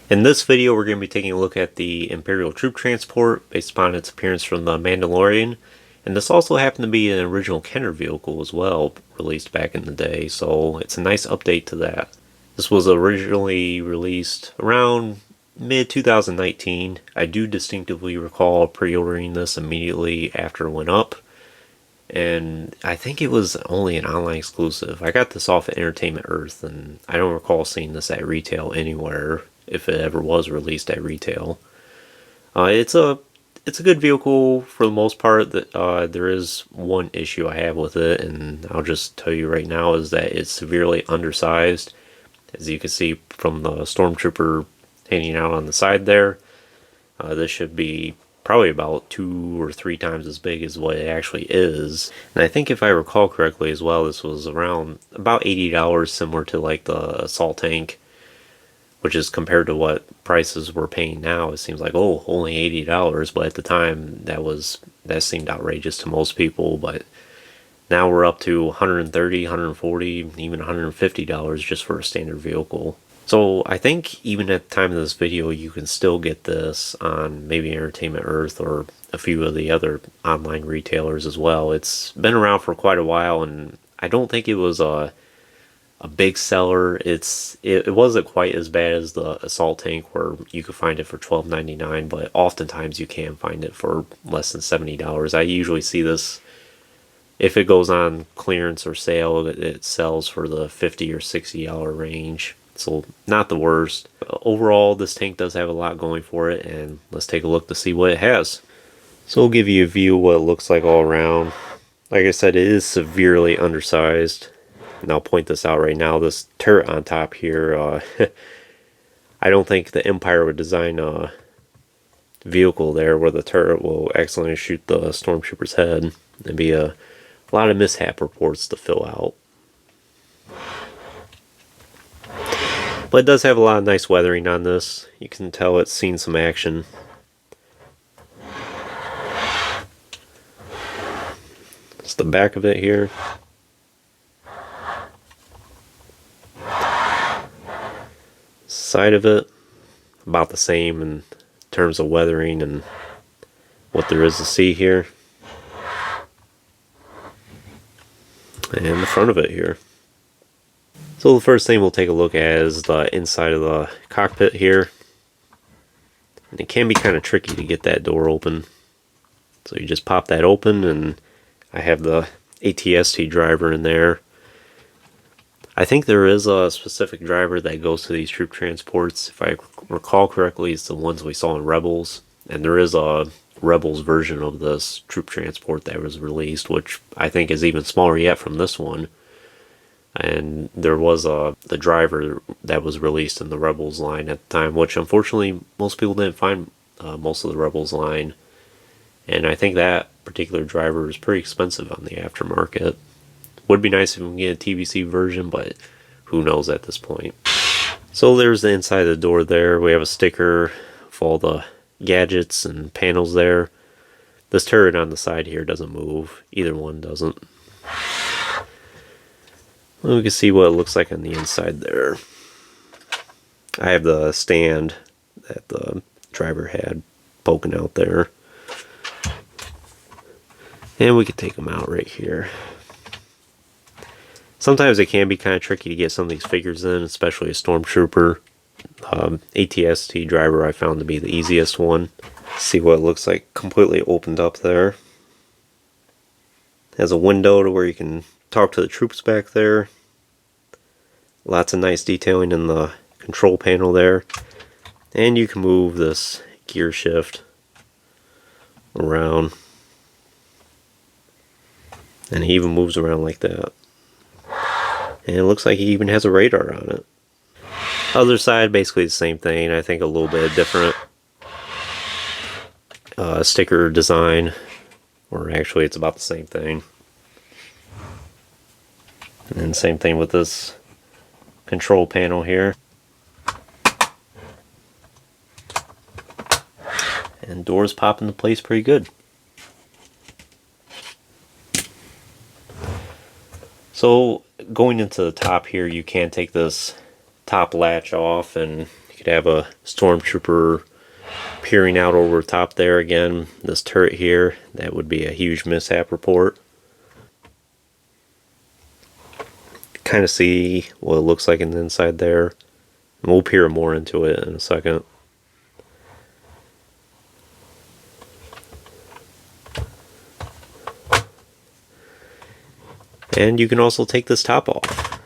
In this video, we're going to be taking a look at the Imperial troop transport based upon its appearance from The Mandalorian. And this also happened to be an original Kenner vehicle as well, released back in the day, so it's a nice update to that. This was originally released around mid-2019. I do distinctively recall pre-ordering this immediately after it went up. And I think it was only an online exclusive. I got this off at Entertainment Earth, and I don't recall seeing this at retail anywhere, if it ever was released at retail. It's a good vehicle for the most part. There is one issue I have with it, and I'll just tell you right now, is that it's severely undersized. As you can see from the Stormtrooper hanging out on the side there, this should be probably about 2 or 3 times as big as what it actually is. And I think if I recall correctly as well, this was around about $80, similar to like the Assault Tank, which is compared to what prices we're paying now. It seems like, oh, only $80, but at the time that seemed outrageous to most people. But now we're up to $130, $140, even $150 just for a standard vehicle. So I think even at the time of this video, you can still get this on maybe Entertainment Earth or a few of the other online retailers as well. It's been around for quite a while, and I don't think it was a big seller. It wasn't quite as bad as the Assault Tank, where you could find it for $12.99, but oftentimes you can find it for less than $70. I usually see this, if it goes on clearance or sale, it sells for the $50 or $60 range. So not the worst. Overall, this tank does have a lot going for it, and let's take a look to see what it has. So we'll give you a view of what it looks like all around. Like I said, it is severely undersized. And I'll point this out right now. This turret on top here, I don't think the Empire would design a vehicle there where the turret will accidentally shoot the Stormtrooper's head. There'd be a lot of mishap reports to fill out. But it does have a lot of nice weathering on this. You can tell it's seen some action. It's the back of it here. Side of it, about the same in terms of weathering and what there is to see here. And the front of it here. So the first thing we'll take a look at is the inside of the cockpit here. And it can be kind of tricky to get that door open. So you just pop that open, and I have the ATST driver in there. I think there is a specific driver that goes to these troop transports. If I recall correctly, it's the ones we saw in Rebels. And there is a Rebels version of this troop transport that was released, which I think is even smaller yet from this one. And there was the driver that was released in the Rebels line at the time, which unfortunately most people didn't find most of the Rebels line. And I think that particular driver is pretty expensive on the aftermarket. Would be nice if we can get a TBC version, but who knows at this point. So there's the inside of the door there. We have a sticker of all the gadgets and panels there. This turret on the side here doesn't move. Either one doesn't. We can see what it looks like on the inside there. I have the stand that the driver had poking out there. And we can take them out right here. Sometimes it can be kind of tricky to get some of these figures in, especially a Stormtrooper. ATST driver I found to be the easiest one. See what it looks like completely opened up there. Has a window to where you can talk to the troops back there. Lots of nice detailing in the control panel there. And you can move this gear shift around. And it even moves around like that. And it looks like he even has a radar on it. Other side, basically the same thing. I think a little bit different sticker design. Or actually it's about the same thing. And same thing with this control panel here. And doors pop into place pretty good. So going into the top here, you can take this top latch off and you could have a stormtrooper peering out over the top there. Again, this turret here, that would be a huge mishap report. Kind of see what it looks like in the inside there. And we'll peer more into it in a second. And you can also take this top off,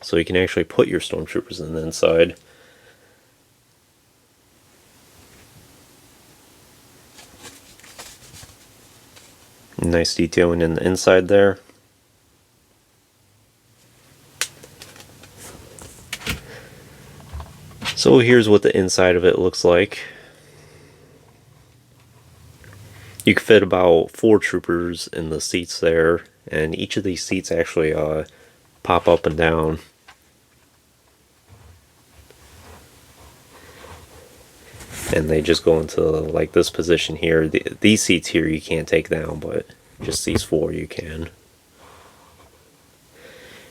so you can actually put your stormtroopers in the inside. Nice detailing in the inside there. So here's what the inside of it looks like. You can fit about 4 troopers in the seats there, and each of these seats actually pop up and down. And they just go into like this position here. These seats here you can't take down, but just these 4 you can.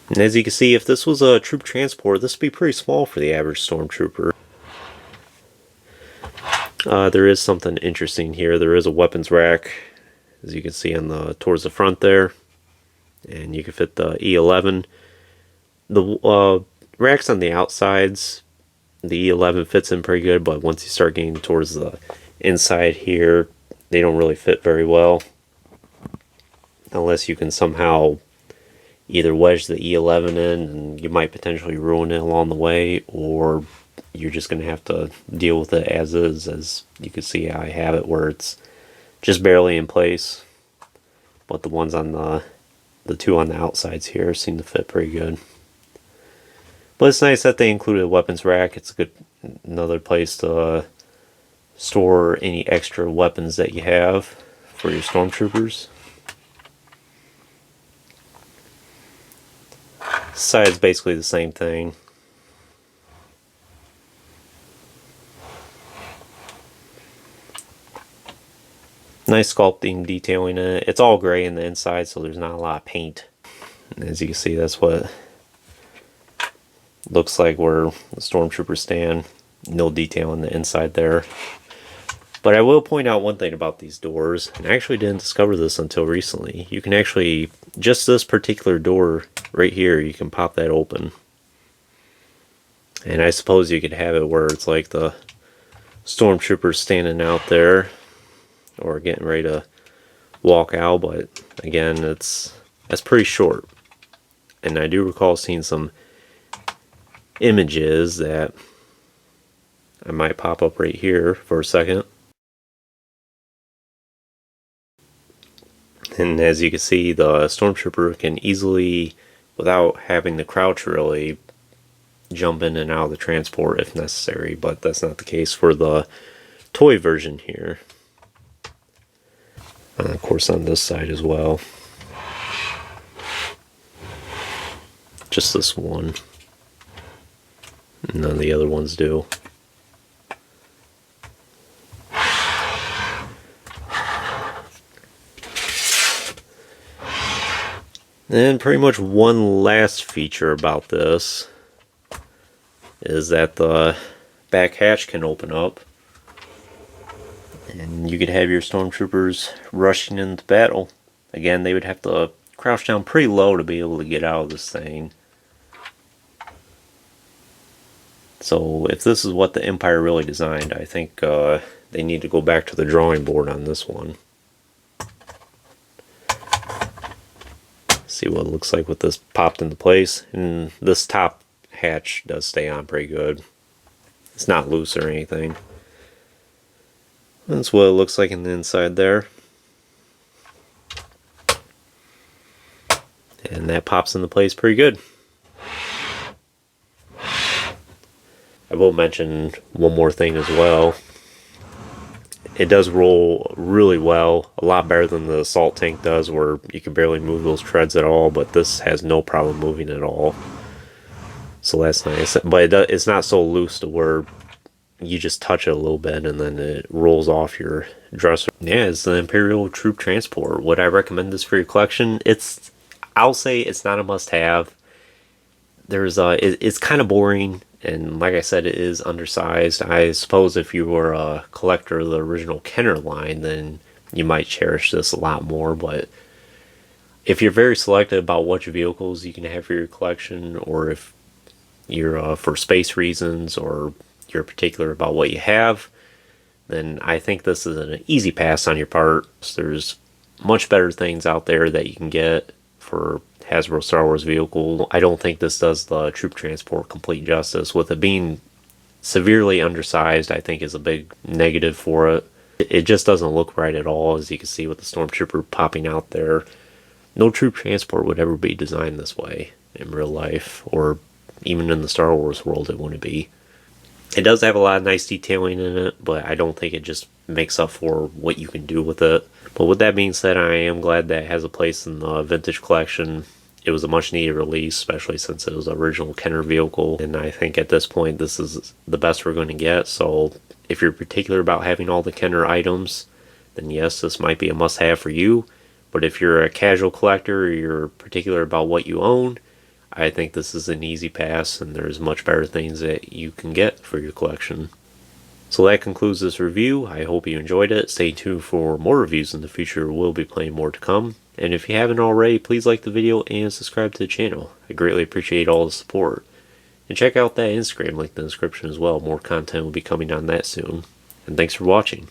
And as you can see, if this was a troop transport, this would be pretty small for the average stormtrooper. There is something interesting here. There is a weapons rack, as you can see on towards the front there, and you can fit the E11. The racks on the outsides, the E11 fits in pretty good, but once you start getting towards the inside here, they don't really fit very well, unless you can somehow either wedge the E11 in, and you might potentially ruin it along the way, or you're just going to have to deal with it as is. As you can see, I have it where it's just barely in place, but the ones on the 2 on the outsides here seem to fit pretty good. But it's nice that they included a weapons rack. It's another place to store any extra weapons that you have for your stormtroopers. Side's basically the same thing. Nice sculpting, detailing in it. It's all gray in the inside, so there's not a lot of paint. And as you can see, that's what it looks like where the stormtroopers stand. No detail in the inside there. But I will point out one thing about these doors, and I actually didn't discover this until recently. You can actually, just this particular door right here, you can pop that open. And I suppose you could have it where it's like the stormtroopers standing out there, or getting ready to walk out, but again, that's pretty short. And I do recall seeing some images that I might pop up right here for a second. And as you can see, the stormtrooper can easily, without having to crouch really, jump in and out of the transport if necessary, but that's not the case for the toy version here. Of course on this side as well. Just this one. None of the other ones do. And pretty much one last feature about this is that the back hatch can open up. And you could have your stormtroopers rushing into battle. Again, they would have to crouch down pretty low to be able to get out of this thing. So if this is what the Empire really designed, I think they need to go back to the drawing board on this one. See what it looks like with this popped into place. And this top hatch does stay on pretty good. It's not loose or anything. That's what it looks like in the inside there. And that pops into place pretty good. I will mention one more thing as well. It does roll really well, a lot better than the assault tank does, where you can barely move those treads at all, but this has no problem moving at all. So that's nice. But it's not so loose to where you just touch it a little bit and then it rolls off your dresser. Yeah, it's the Imperial Troop Transport. Would I recommend this for your collection? I'll say it's not a must-have. It's kind of boring, And like I said, it is undersized. I suppose if you were a collector of the original Kenner line, then you might cherish this a lot more. But if you're very selective about which vehicles you can have for your collection, or if you're for space reasons, or you're particular about what you have, then I think this is an easy pass on your part. There's much better things out there that you can get for Hasbro Star Wars vehicle. I don't think this does the troop transport complete justice. With it being severely undersized, I think is a big negative for it. It just doesn't look right at all, as you can see with the Stormtrooper popping out there. No troop transport would ever be designed this way in real life, or even in the Star Wars world it wouldn't be. It does have a lot of nice detailing in it, but I don't think it just makes up for what you can do with it. But with that being said, I am glad that it has a place in the vintage collection. It was a much needed release, especially since it was an original Kenner vehicle, and I think at this point this is the best we're going to get. So if you're particular about having all the Kenner items, then yes, this might be a must-have for you. But if you're a casual collector, or you're particular about what you own, I think this is an easy pass, and there's much better things that you can get for your collection. So that concludes this review. I hope you enjoyed it. Stay tuned for more reviews in the future. We'll be playing more to come. And if you haven't already, please like the video and subscribe to the channel. I greatly appreciate all the support. And check out that Instagram link in the description as well. More content will be coming on that soon. And thanks for watching.